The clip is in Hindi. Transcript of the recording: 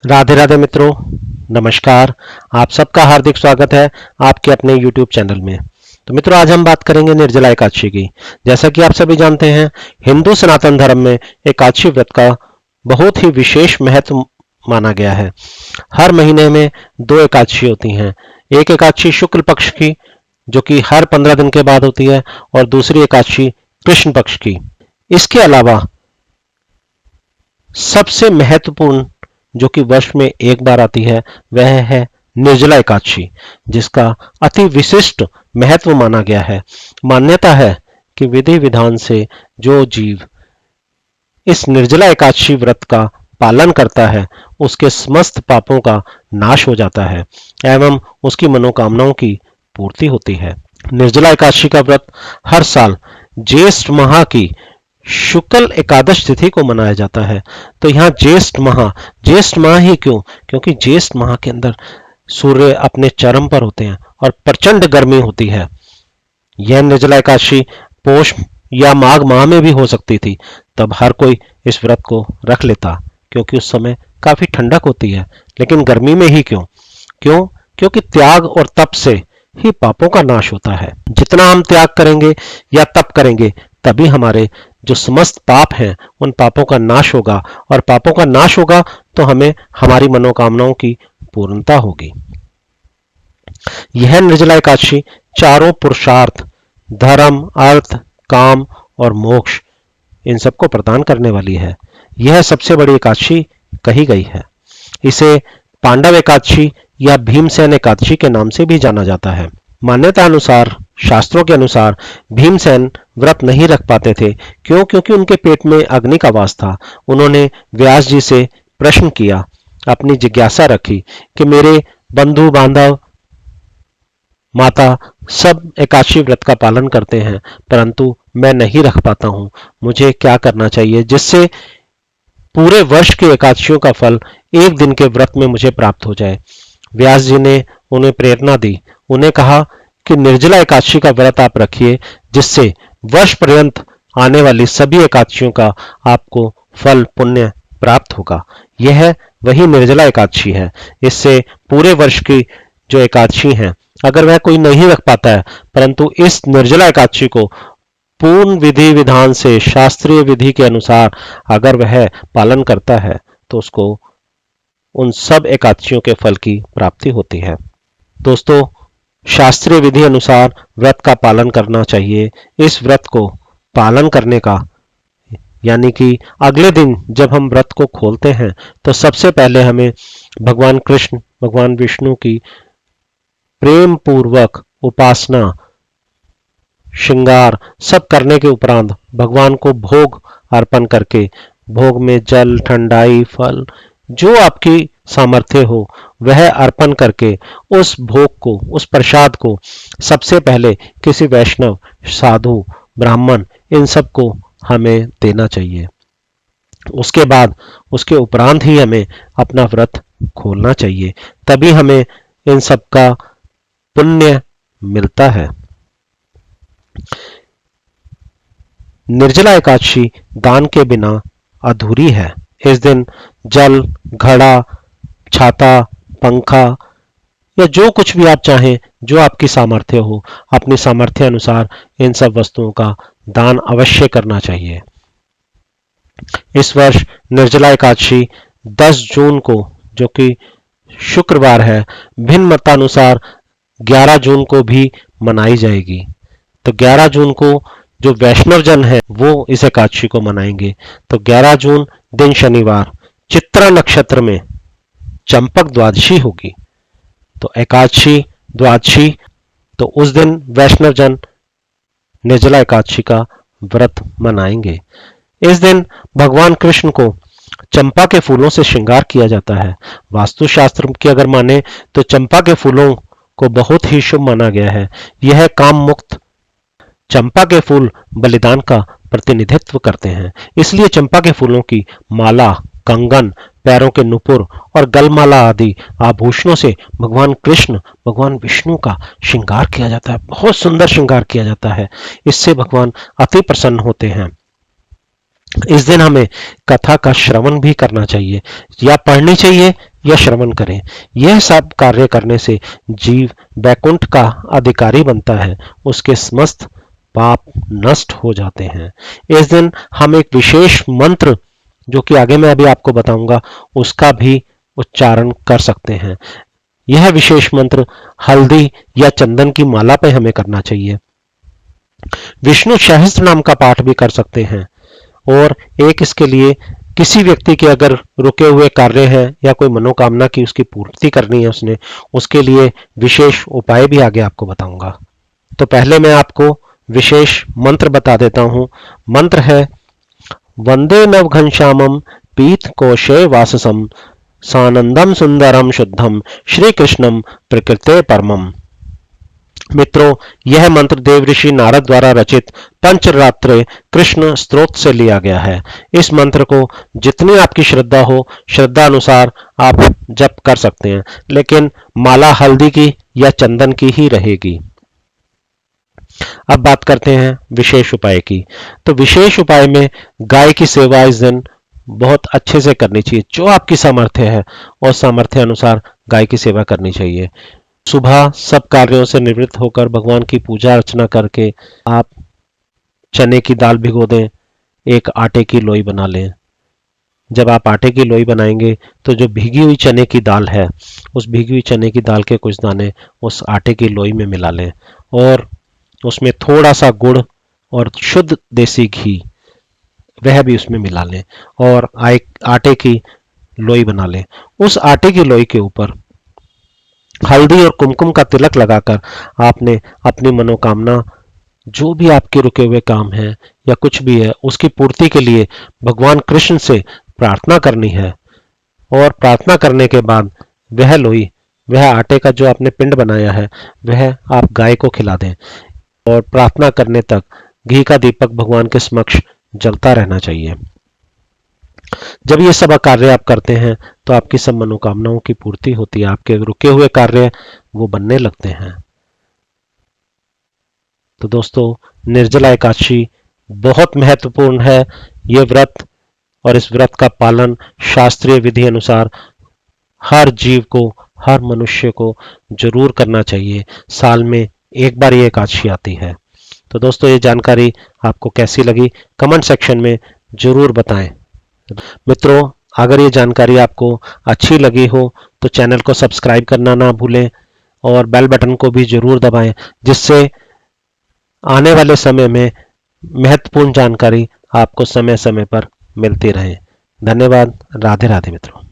राधे राधे मित्रों, नमस्कार। आप सबका हार्दिक स्वागत है आपके अपने YouTube चैनल में। तो मित्रों, आज हम बात करेंगे निर्जला एकादशी की। जैसा कि आप सभी जानते हैं, हिंदू सनातन धर्म में एकादशी व्रत का बहुत ही विशेष महत्व माना गया है। हर महीने में 2 एकादशी होती हैं। एक एकादशी शुक्ल पक्ष की, जो कि हर 15 दिन के बाद होती है, और दूसरी एकादशी कृष्ण पक्ष की। इसके अलावा सबसे महत्वपूर्ण, जो कि वर्ष में एक बार आती है, वह है निर्जला एकादशी, जिसका अति विशिष्ट महत्व माना गया है। मान्यता है कि विधि विधान से जो जीव इस निर्जला एकादशी व्रत का पालन करता है, उसके समस्त पापों का नाश हो जाता है एवं उसकी मनोकामनाओं की पूर्ति होती है। निर्जला एकादशी का व्रत हर साल ज्येष्ठ माह की शुक्ल एकादश तिथि को मनाया जाता है। तो यहाँ ज्येष्ठ माह ही क्यों? क्योंकि ज्येष्ठ माह के अंदर सूर्य अपने चरम पर होते हैं और प्रचंड गर्मी होती है। यह निर्जला एकादशी पोष या माघ माह में भी हो सकती थी, तब हर कोई इस व्रत को रख लेता, क्योंकि उस समय काफी ठंडक होती है। लेकिन गर्मी में ही क्यों? क्यों? क्योंकि त्याग और तप से ही पापों का नाश होता है। जितना हम त्याग करेंगे या तप करेंगे, तभी हमारे जो समस्त पाप हैं, उन पापों का नाश होगा, और पापों का नाश होगा तो हमें हमारी मनोकामनाओं की पूर्णता होगी। यह निर्जला एकादशी चारों पुरुषार्थ, धर्म, अर्थ, काम और मोक्ष, इन सबको प्रदान करने वाली है। यह सबसे बड़ी एकादशी कही गई है। इसे पांडव एकादशी या भीमसेन एकादशी के नाम से भी जाना जाता है। मान्यता अनुसार, शास्त्रों के अनुसार, भीमसेन व्रत नहीं रख पाते थे। क्यों? क्योंकि उनके पेट में अग्नि का वास था। उन्होंने व्यास जी से प्रश्न किया, अपनी जिज्ञासा रखी कि मेरे बंधु बांधव, माता सब एकादशी व्रत का पालन करते हैं, परंतु मैं नहीं रख पाता हूँ। मुझे क्या करना चाहिए जिससे पूरे वर्ष की एकादशियों का फल एक दिन के व्रत में मुझे प्राप्त हो जाए? व्यास जी ने उन्हें प्रेरणा दी। उन्हें कहा कि निर्जला एकादशी का व्रत आप रखिए, जिससे वर्ष पर्यंत आने वाली सभी एकादशियों का आपको फल पुण्य प्राप्त होगा। यह वही निर्जला एकादशी है। इससे पूरे वर्ष की जो एकादशी है, अगर वह कोई नहीं रख पाता है, परंतु इस निर्जला एकादशी को पूर्ण विधि विधान से, शास्त्रीय विधि के अनुसार अगर वह पालन करता है, तो उसको उन सब एकादशियों के फल की प्राप्ति होती है। दोस्तों, शास्त्रीय विधि अनुसार व्रत का पालन करना चाहिए। इस व्रत को पालन करने का, यानी कि अगले दिन जब हम व्रत को खोलते हैं, तो सबसे पहले हमें भगवान कृष्ण, भगवान विष्णु की प्रेम पूर्वक उपासना, श्रृंगार सब करने के उपरांत भगवान को भोग अर्पण करके, भोग में जल, ठंडाई, फल, जो आपकी सामर्थ्य हो वह अर्पण करके, उस भोग को, उस प्रसाद को सबसे पहले किसी वैष्णव, साधु, ब्राह्मण, इन सब को हमें देना चाहिए। उसके बाद, उसके उपरांत ही हमें अपना व्रत खोलना चाहिए, तभी हमें इन सब का पुण्य मिलता है। निर्जला एकादशी दान के बिना अधूरी है। इस दिन जल, घड़ा, छाता, पंखा या जो कुछ भी आप चाहें, जो आपकी सामर्थ्य हो, अपनी सामर्थ्य अनुसार इन सब वस्तुओं का दान अवश्य करना चाहिए। इस वर्ष निर्जला एकादशी 10 जून को, जो कि शुक्रवार है, भिन्न मतानुसार 11 जून को भी मनाई जाएगी। तो 11 जून को जो वैष्णव जन है वो इस एकादशी को मनाएंगे। तो 11 जून दिन शनिवार, चित्रा नक्षत्र में चंपक द्वादशी होगी। तो एकादशी, द्वादशी, तो उस दिन वैष्णव जन निर्जला एकादशी का व्रत मनाएंगे। इस दिन भगवान कृष्ण को चंपा के फूलों से श्रृंगार किया जाता है। वास्तु शास्त्र की अगर माने, तो चंपा के फूलों को बहुत ही शुभ माना गया है। यह काम मुक्त चंपा के फूल बलिदान का प्रतिनिधित्व करते हैं। इसलिए चंपा के फूलों की माला, कंगन, पैरों के नुपुर और गलमाला आदि आभूषणों से भगवान कृष्ण, भगवान विष्णु का श्रृंगार किया जाता है। बहुत सुंदर श्रृंगार किया जाता है। इससे भगवान अति प्रसन्न होते हैं। इस दिन हमें कथा का श्रवण भी करना चाहिए, या पढ़नी चाहिए या श्रवण करें। यह सब कार्य करने से जीव वैकुंठ का अधिकारी बनता है, उसके समस्त पाप नष्ट हो जाते हैं। इस दिन हम एक विशेष मंत्र, जो कि आगे मैं अभी आपको बताऊंगा, उसका भी उच्चारण कर सकते हैं। यह विशेष मंत्र हल्दी या चंदन की माला पे हमें करना चाहिए। विष्णु सहस्त्र नाम का पाठ भी कर सकते हैं। और एक इसके लिए किसी व्यक्ति के अगर रुके हुए कार्य हैं या कोई मनोकामना की उसकी पूर्ति करनी है उसने, उसके लिए विशेष उपाय भी आगे आपको बताऊंगा। तो पहले मैं आपको विशेष मंत्र बता देता हूं। मंत्र है वंदे नव घनश्यामम पीत कोशे वाससम सानंदम सुंदरम शुद्धम श्री कृष्णम प्रकृते परमम। मित्रों, यह मंत्र देव ऋषि नारद द्वारा रचित पंचरात्रे कृष्ण स्तोत्र से लिया गया है। इस मंत्र को जितनी आपकी श्रद्धा हो, श्रद्धा अनुसार आप जप कर सकते हैं, लेकिन माला हल्दी की या चंदन की ही रहेगी। अब बात करते हैं विशेष उपाय की। तो विशेष उपाय में गाय की सेवा इस दिन बहुत अच्छे से करनी चाहिए। जो आपकी सामर्थ्य है और सामर्थ्य अनुसार गाय की सेवा करनी चाहिए। सुबह सब कार्यों से निवृत्त होकर भगवान की पूजा अर्चना करके आप चने की दाल भिगो दें, एक आटे की लोई बना लें। जब आप आटे की लोई बनाएंगे तो जो भीगी हुई चने की दाल है, उस भीगी हुई चने की दाल के कुछ दाने उस आटे की लोई में मिला लें और उसमें थोड़ा सा गुड़ और शुद्ध देसी घी वह भी उसमें मिला लें और आटे की लोई बना लें। उस आटे की लोई के ऊपर हल्दी और कुमकुम का तिलक लगाकर आपने अपनी मनोकामना, जो भी आपके रुके हुए काम हैं या कुछ भी है, उसकी पूर्ति के लिए भगवान कृष्ण से प्रार्थना करनी है। और प्रार्थना करने के बाद वह लोई, वह आटे का जो आपने पिंड बनाया है, वह आप गाय को खिला दें और प्रार्थना करने तक घी का दीपक भगवान के समक्ष जलता रहना चाहिए। जब ये सब कार्य आप करते हैं तो आपकी सब मनोकामनाओं की पूर्ति होती है, आपके रुके हुए कार्य वो बनने लगते हैं। तो दोस्तों, निर्जला एकादशी बहुत महत्वपूर्ण है। ये व्रत और इस व्रत का पालन शास्त्रीय विधि अनुसार हर जीव को, हर मनुष्य को जरूर करना चाहिए। साल में एक बार ये एकादशी आती है। तो दोस्तों, ये जानकारी आपको कैसी लगी कमेंट सेक्शन में जरूर बताएं। मित्रों, अगर ये जानकारी आपको अच्छी लगी हो तो चैनल को सब्सक्राइब करना ना भूलें और बेल बटन को भी जरूर दबाएं, जिससे आने वाले समय में महत्वपूर्ण जानकारी आपको समय समय पर मिलती रहे। धन्यवाद। राधे राधे मित्रों।